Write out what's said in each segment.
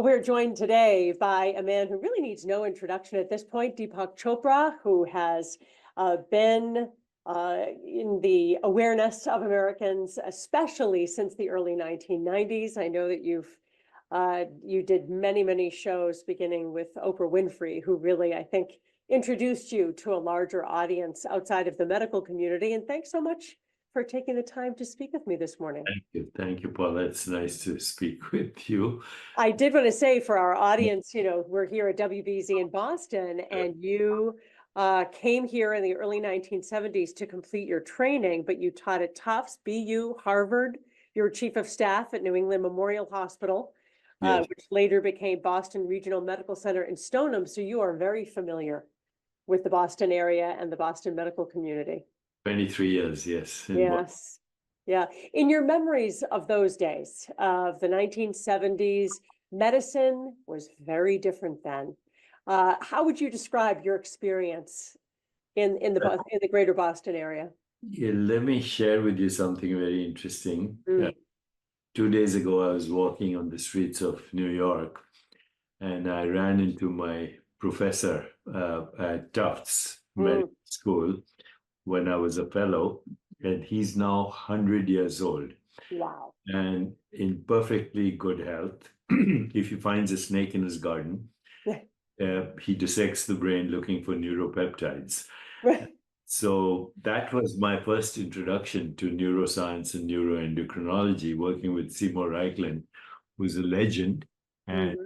Well, we're joined today by a man who really needs no introduction at this point, Deepak Chopra, who has been in the awareness of Americans, especially since the early 1990s. I know that you did many shows, beginning with Oprah Winfrey, who really, I think, introduced you to a larger audience outside of the medical community. And thanks so much for taking the time to speak with me this morning. Thank you, Paula. It's nice to speak with you. I did want to say for our audience, we're here at WBZ in Boston, and you came here in the early 1970s to complete your training, but you taught at Tufts, BU, Harvard. You were chief of staff at New England Memorial Hospital, Yes. which later became Boston Regional Medical Center in Stoneham. So you are very familiar with the Boston area and the Boston medical community. 23 years, yes. Yes. Yeah. In your memories of those days, of the 1970s, medicine was very different then. How would you describe your experience in the greater Boston area? Yeah, let me share with you something very interesting. Mm. 2 days ago, I was walking on the streets of New York, and I ran into my professor at Tufts Medical School when I was a fellow, and he's now 100 years old. Wow. And in perfectly good health. If he finds a snake in his garden, he dissects the brain looking for neuropeptides. So that was my first introduction to neuroscience and neuroendocrinology, working with Seymour Reichland, who's a legend. And,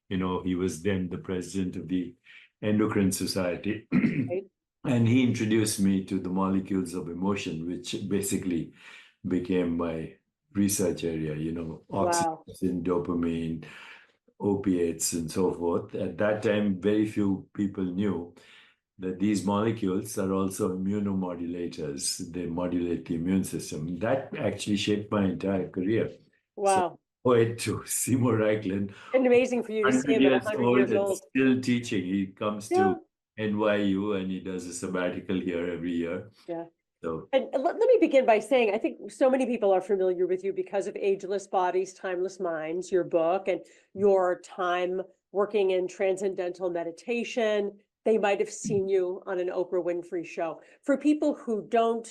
he was then the president of the Endocrine Society. Right. And he introduced me to the molecules of emotion, which basically became my research area, oxytocin, dopamine, opiates, and so forth. At that time, very few people knew that these molecules are also immunomodulators. They modulate the immune system. That actually shaped my entire career. Wow. So, to Seymour Reichland. And amazing for you to see him at 100 years old. Still teaching. He comes to NYU and he does a sabbatical here every year. Yeah. So, and let me begin by saying, I think so many people are familiar with you because of Ageless Bodies, Timeless Minds, your book, and your time working in transcendental meditation. They might have seen you on an Oprah Winfrey show. For people who don't,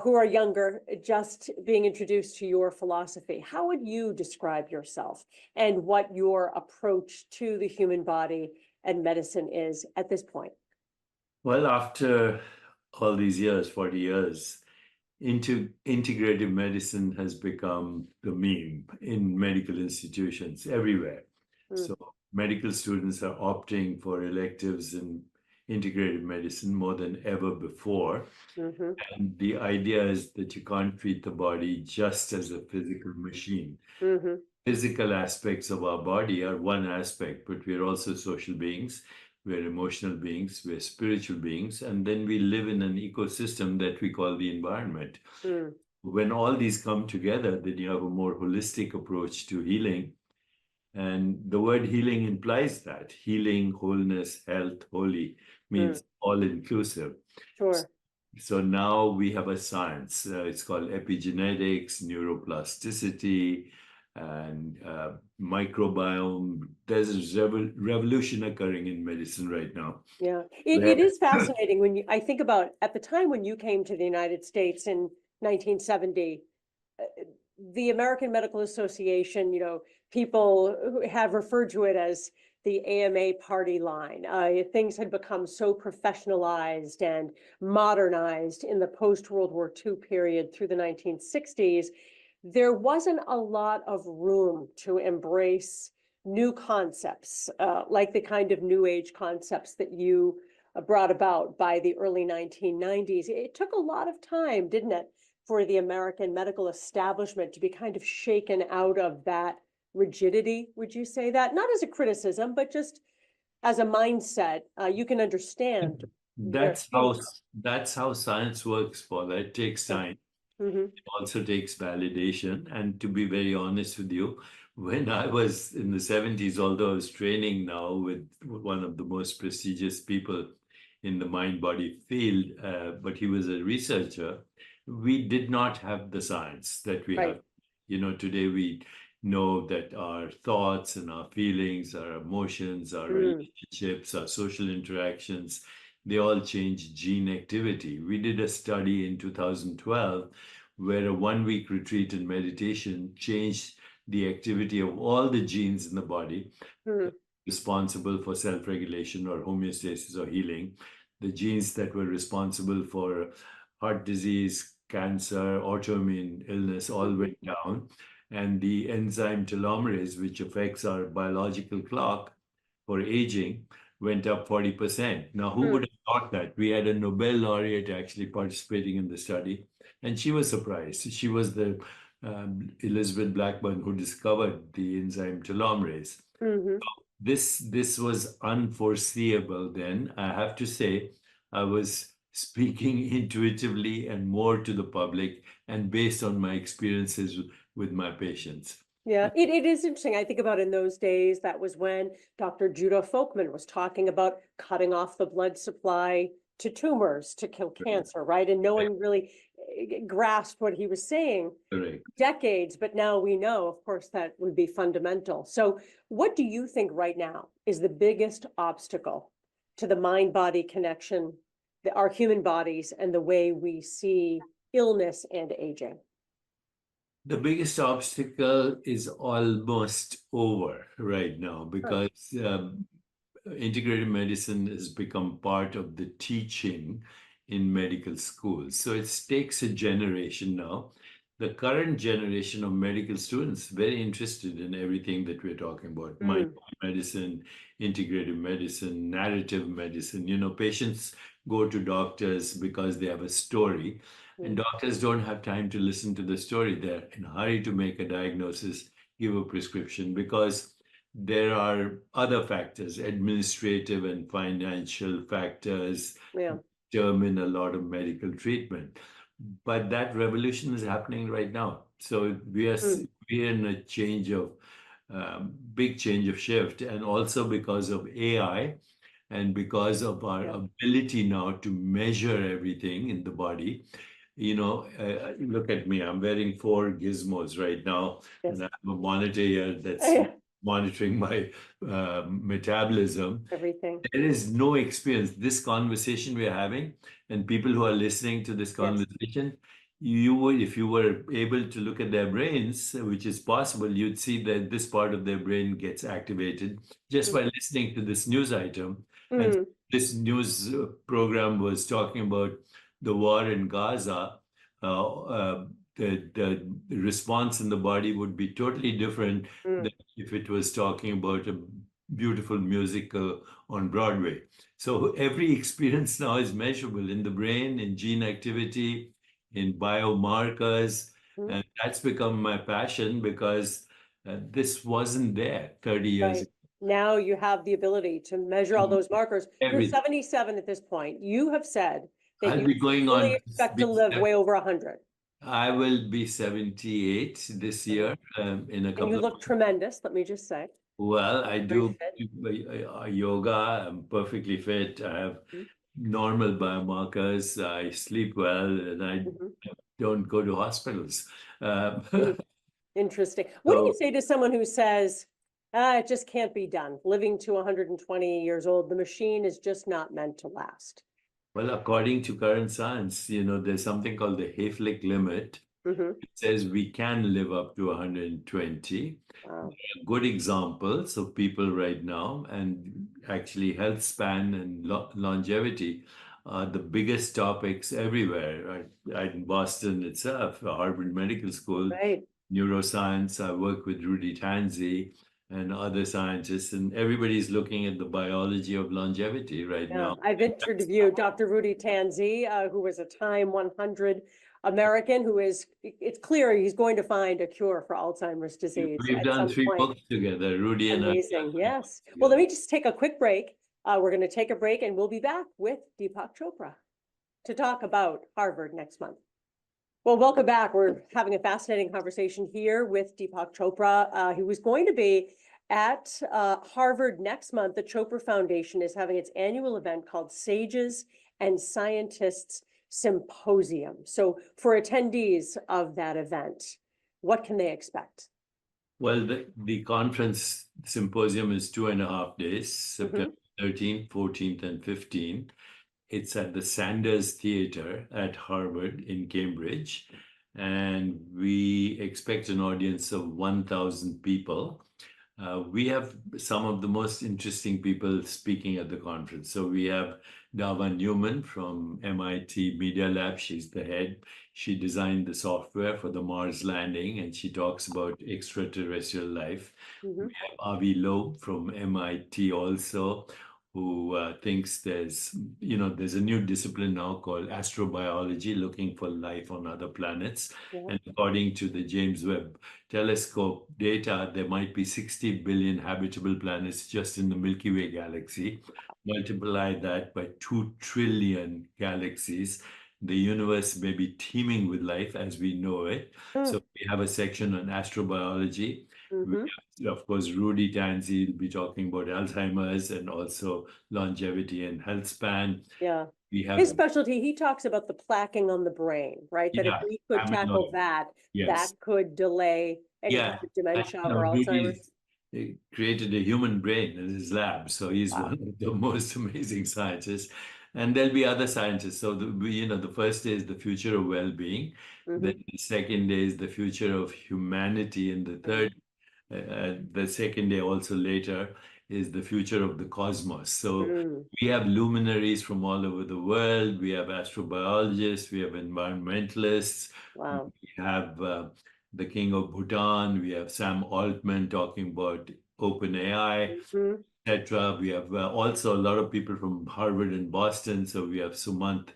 who are younger, just being introduced to your philosophy, how would you describe yourself and what your approach to the human body and medicine is at this point? Well, after all these years, 40 years, integrative medicine has become the meme in medical institutions everywhere. So medical students are opting for electives in integrative medicine more than ever before. And the idea is that you can't treat the body just as a physical machine. Physical aspects of our body are one aspect, but we're also social beings. We're emotional beings, we're spiritual beings, and then we live in an ecosystem that we call the environment. When all these come together, then you have a more holistic approach to healing. And the word healing implies that. Healing, wholeness, health, holy means all-inclusive. Sure. So now we have a science. It's called epigenetics, neuroplasticity, and microbiome. There's a revolution occurring in medicine right now. Yeah, it is fascinating when I think about at the time when you came to the United States in 1970, the American Medical Association, people who have referred to it as the AMA party line. Things had become so professionalized and modernized in the post-World War II period through the 1960s. There wasn't a lot of room to embrace new concepts, like the kind of new age concepts that you brought about by the early 1990s. It took a lot of time, didn't it, for the American medical establishment to be kind of shaken out of that rigidity. Would you say that? Not as a criticism, but just as a mindset. You can understand. That's how science works, Paula. It takes time. It also takes validation. And to be very honest with you, when I was in the 70s, although I was training now with one of the most prestigious people in the mind-body field, but he was a researcher, we did not have the science that we have. Today know that our thoughts and our feelings, our emotions, our relationships, our social interactions, they all change gene activity. We did a study in 2012 where a 1 week retreat in meditation changed the activity of all the genes in the body responsible for self-regulation or homeostasis or healing, the genes that were responsible for heart disease, cancer, autoimmune illness all went down, and the enzyme telomerase, which affects our biological clock for aging, went up 40%. Now, who would have thought that? We had a Nobel laureate actually participating in the study, and she was surprised. She was the Elizabeth Blackburn who discovered the enzyme telomerase. This was unforeseeable then. I have to say, I was speaking intuitively and more to the public and based on my experiences with my patients. Yeah, it is interesting. I think about in those days, that was when Dr. Judah Folkman was talking about cutting off the blood supply to tumors to kill cancer, right? And no one really grasped what he was saying. Correct. Decades, but now we know, of course, that would be fundamental. So what do you think right now is the biggest obstacle to the mind-body connection, our human bodies, and the way we see illness and aging? The biggest obstacle is almost over right now because integrative medicine has become part of the teaching in medical schools. So it takes a generation now. The current generation of medical students very interested in everything that we're talking about. Mind medicine, integrative medicine, narrative medicine. You know, patients go to doctors because they have a story, and doctors don't have time to listen to the story. They're in a hurry to make a diagnosis, give a prescription, because there are other factors, administrative and financial factors, determine a lot of medical treatment. But that revolution is happening right now. So we are in a change of big change of shift, and also because of AI and because of our ability now to measure everything in the body. You know, look at me, I'm wearing 4 gizmos right now, and I have a monitor here that's monitoring my metabolism. Everything. There is no experience. This conversation we're having, and people who are listening to this conversation, you would, if you were able to look at their brains, which is possible, you'd see that this part of their brain gets activated just by listening to this news item. And this news program was talking about the war in Gaza. The response in the body would be totally different than if it was talking about a beautiful musical on Broadway. So every experience now is measurable in the brain, in gene activity, in biomarkers. And that's become my passion because this wasn't there 30 years ago. Now you have the ability to measure all those markers. You're Everything. 77 at this point. You have said that I'll you be going fully on expect to live way over 100. I will be 78 this year in a couple And you of look tremendous, let me just say. Well, I do yoga. I'm perfectly fit. I have normal biomarkers. I sleep well, and I don't go to hospitals. Interesting. What do you say to someone who says, it just can't be done, living to 120 years old, the machine is just not meant to last? Well, according to current science, you know, there's something called the Hayflick limit. It says we can live up to 120. Wow. Good examples of people right now, and actually health span and longevity are the biggest topics everywhere. Right? In Boston itself, Harvard Medical School, neuroscience, I work with Rudy Tanzi and other scientists, and everybody's looking at the biology of longevity right now. I've interviewed Dr. Rudy Tanzi, who was a Time 100 American, who is, it's clear he's going to find a cure for Alzheimer's disease. We've done 3 books together, Rudy and I. Amazing, yes. Well, let me just take a quick break. We're going to take a break and we'll be back with Deepak Chopra to talk about Harvard next month. Well, welcome back. We're having a fascinating conversation here with Deepak Chopra, who is going to be at Harvard next month. The Chopra Foundation is having its annual event called Sages and Scientists Symposium. So for attendees of that event, what can they expect? Well, the conference symposium is 2.5 days, September 13th, 14th, and 15th. It's at the Sanders Theater at Harvard in Cambridge. And we expect an audience of 1,000 people. We have some of the most interesting people speaking at the conference. So we have Dava Newman from MIT Media Lab. She's the head. She designed the software for the Mars landing, and she talks about extraterrestrial life. Mhm. We have Avi Loeb from MIT also, who thinks there's a new discipline now called astrobiology, looking for life on other planets. Yeah. And according to the James Webb Telescope data, there might be 60 billion habitable planets just in the Milky Way galaxy. Multiply that by 2 trillion galaxies. The universe may be teeming with life as we know it. So we have a section on astrobiology. We Mhm. have, of course, Rudy Tanzi will be talking about Alzheimer's and also longevity and health span. Yeah. We have, His specialty, he talks about the plaquing on the brain, right? That if yeah, we could tackle amyloid. that, that Yes. could delay any kind Yeah. of dementia or Rudy's Alzheimer's. created a human brain in his lab. So he's Wow. one of the most amazing scientists. And there'll be other scientists. So the first day is the future of well-being. Then Mhm. the second day is the future of humanity, and the third the second day also later is the future of the cosmos. So Mm. we have luminaries from all over the world. We have astrobiologists, we have environmentalists, we Wow. have the king of Bhutan, we have Sam Altman talking about OpenAI, Mhm. etc. We have also a lot of people from Harvard and Boston. So we have Sumant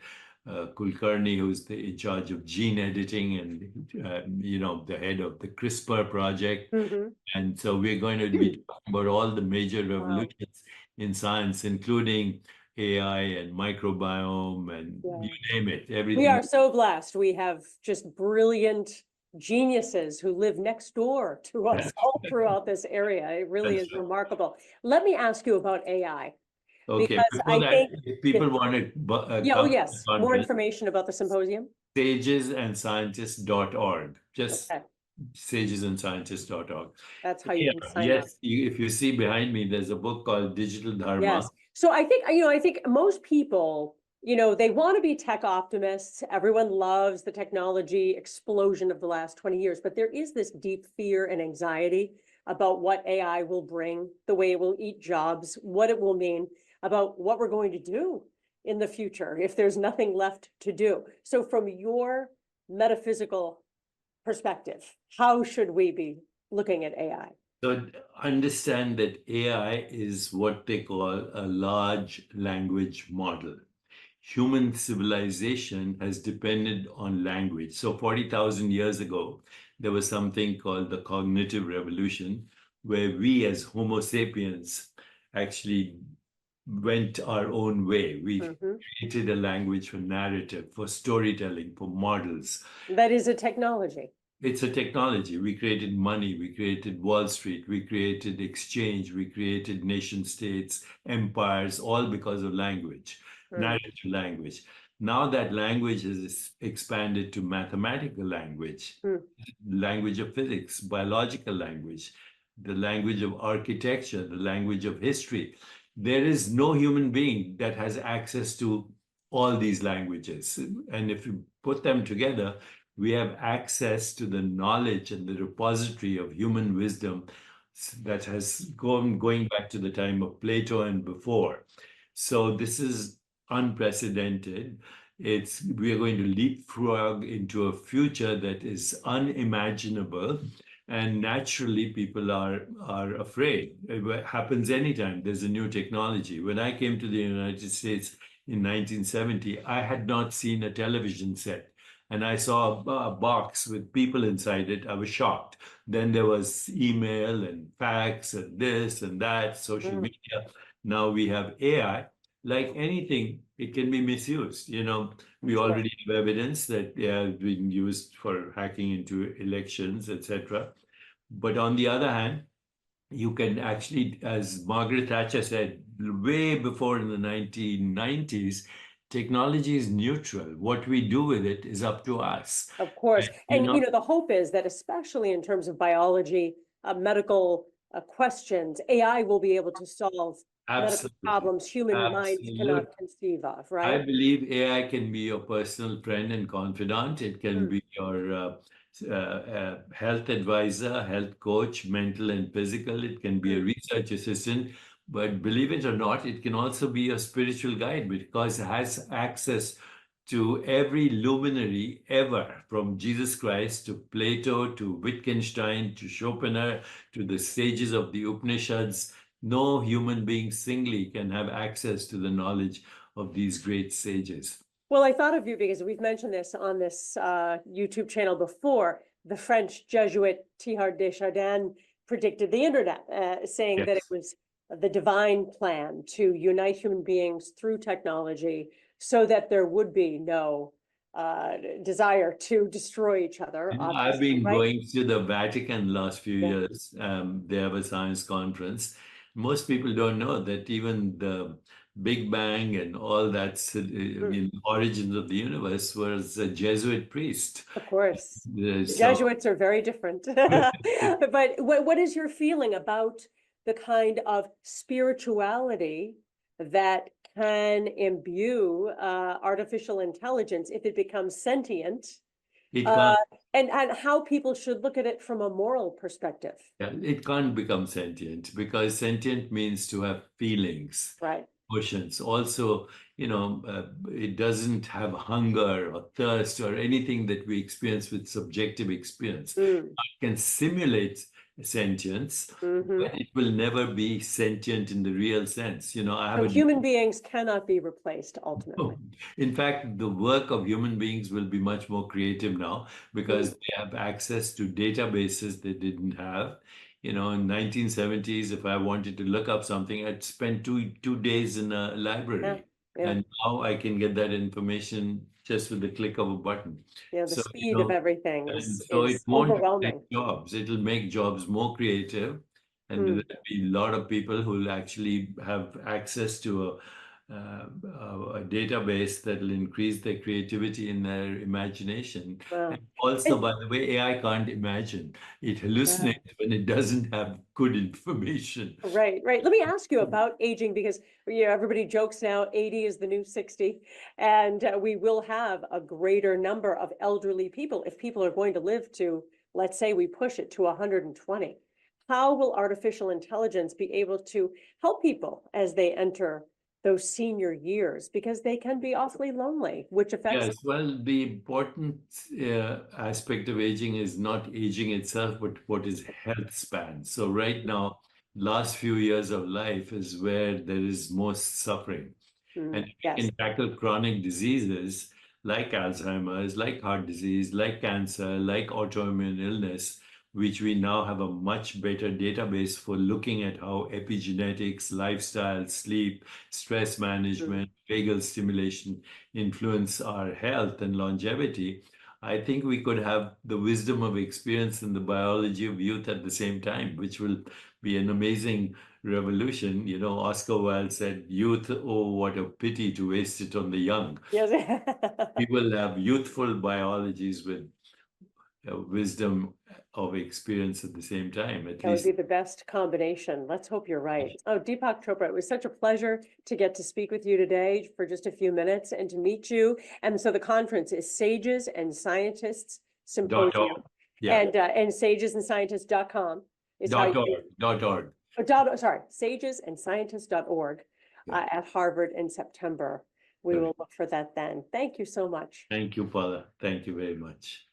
Kulkarni, who's in charge of gene editing and the head of the CRISPR project. Mhm. And so we're going to be talking about all the major Wow. revolutions in science, including AI and microbiome and Yeah. you name it, We everything. are so blessed. We have just brilliant geniuses who live next door to us all throughout this area. It really is remarkable. Let me ask you about AI, Okay, because before I that, think, if people want to yeah, oh come to the yes, more conference, information about the symposium. sagesandscientists.org, just Okay, sagesandscientists.org. that's how you Yeah, can sign up. yes, if you see behind me, there's a book called Digital Dharma. Yes. So I think, I think most people, they want to be tech optimists. Everyone loves the technology explosion of the last 20 years, but there is this deep fear and anxiety about what AI will bring, the way it will eat jobs, what it will mean, about what we're going to do in the future if there's nothing left to do. So from your metaphysical perspective, how should we be looking at AI? So understand that AI is what they call a large language model. Human civilization has depended on language. So 40,000 years ago, there was something called the cognitive revolution, where we as Homo sapiens actually went our own way. We Mhm. created a language for narrative, for storytelling, for models. That is a technology. It's a technology. We created money, we created Wall Street, we created exchange, we created nation states, empires, all because of language, Mm. narrative language. Now that language has expanded to mathematical language, Mm. language of physics, biological language, the language of architecture, the language of history. There is no human being that has access to all these languages. And if you put them together, we have access to the knowledge and the repository of human wisdom that has going back to the time of Plato and before. So this is unprecedented. We are going to leapfrog into a future that is unimaginable, and naturally people are afraid. It happens anytime there's a new technology. When I came to the United States in 1970, I had not seen a television set, and I saw a box with people inside it. I was shocked. Then there was email and fax and this and that, social Mm. media. Now we have AI. Like anything, it can be misused. We Sure. already have evidence that they have been used for hacking into elections, etc. But on the other hand, you can actually, as Margaret Thatcher said way before in the 1990s, technology is neutral. What we do with it is up to us. Of course. You And, know, the hope is that especially in terms of biology, medical questions, AI will be able to solve medical Absolutely. problems human minds cannot Absolutely. conceive of, I right? believe AI can be your personal friend and confidant. It can Mm. be your health advisor, health coach, mental and physical. It can be a research assistant. But believe it or not, it can also be your spiritual guide because it has access to every luminary ever, from Jesus Christ to Plato to Wittgenstein to Schopenhauer to the sages of the Upanishads. No human being singly can have access to the knowledge of these great sages. Well, I thought of you because we've mentioned this on this YouTube channel before. The French Jesuit Teilhard de Chardin predicted the internet, saying that it Yes. was the divine plan to unite human beings through technology so that there would be no desire to destroy each other, I've obviously, been right? going to the Vatican last few Yeah. years. They have a science conference. Most people don't know that even the Big Bang and all that, I mean, origins of the universe was a Jesuit priest. Of course. The So Jesuits are very different. But what is your feeling about the kind of spirituality that can imbue artificial intelligence if it becomes sentient, it uh, can't, and how people should look at it from a moral perspective? it can't become sentient because sentient means to have feelings. Right. Emotions. Also, it doesn't have hunger or thirst or anything that we experience with subjective experience. Mm. It can simulate sentience, Hmm. but it will never be sentient in the real sense. I have So a human beings cannot be replaced ultimately. in fact, the work of human beings will be much more creative now because Mm. they have access to databases they didn't have. In 1970s, if I wanted to look up something, I'd spend two days in a Yeah. library. Yeah. And now I can get that information just with the click of a button. Yeah. The So, speed of everything and so it is won't make overwhelming. jobs. It'll make jobs more creative. And Mm. there'll be a lot of people who will actually have access to a database that will increase their creativity and their imagination. Wow. And also, And by the way, AI can't imagine. It yeah. hallucinates when it doesn't have good information. Right, right. Let me ask you about aging because everybody jokes now 80 is the new 60, and we will have a greater number of elderly people if people are going to live to, let's say we push it to 120. How will artificial intelligence be able to help people as they enter those senior years? Because they can be awfully lonely, which affects. Yes, well, the important aspect of aging is not aging itself, but what is health span. So right now, last few years of life is where there is most suffering. And if we Yes. can tackle chronic diseases like Alzheimer's, like heart disease, like cancer, like autoimmune illness, which we now have a much better database for looking at how epigenetics, lifestyle, sleep, stress Mm. management, vagal stimulation influence our health and longevity. I think we could have the wisdom of experience and the biology of youth at the same time, which will be an amazing revolution. Oscar Wilde said, "Youth, oh, what a pity to waste it on the young." Yes. We will have youthful biologies with wisdom of experience at the same time, at That would least. be the best combination. Let's hope you're right. Oh, Deepak Chopra, it was such a pleasure to get to speak with you today for just a few minutes and to meet you. And so the conference is Sages and Scientists Symposium. .org. Yeah. And sagesandscientists.com is how you .org. .org. sorry, sagesandscientists.org Yeah. at Harvard in September. We Correct. will look for that then. Thank you so much. Thank you, Paula. Thank you very much.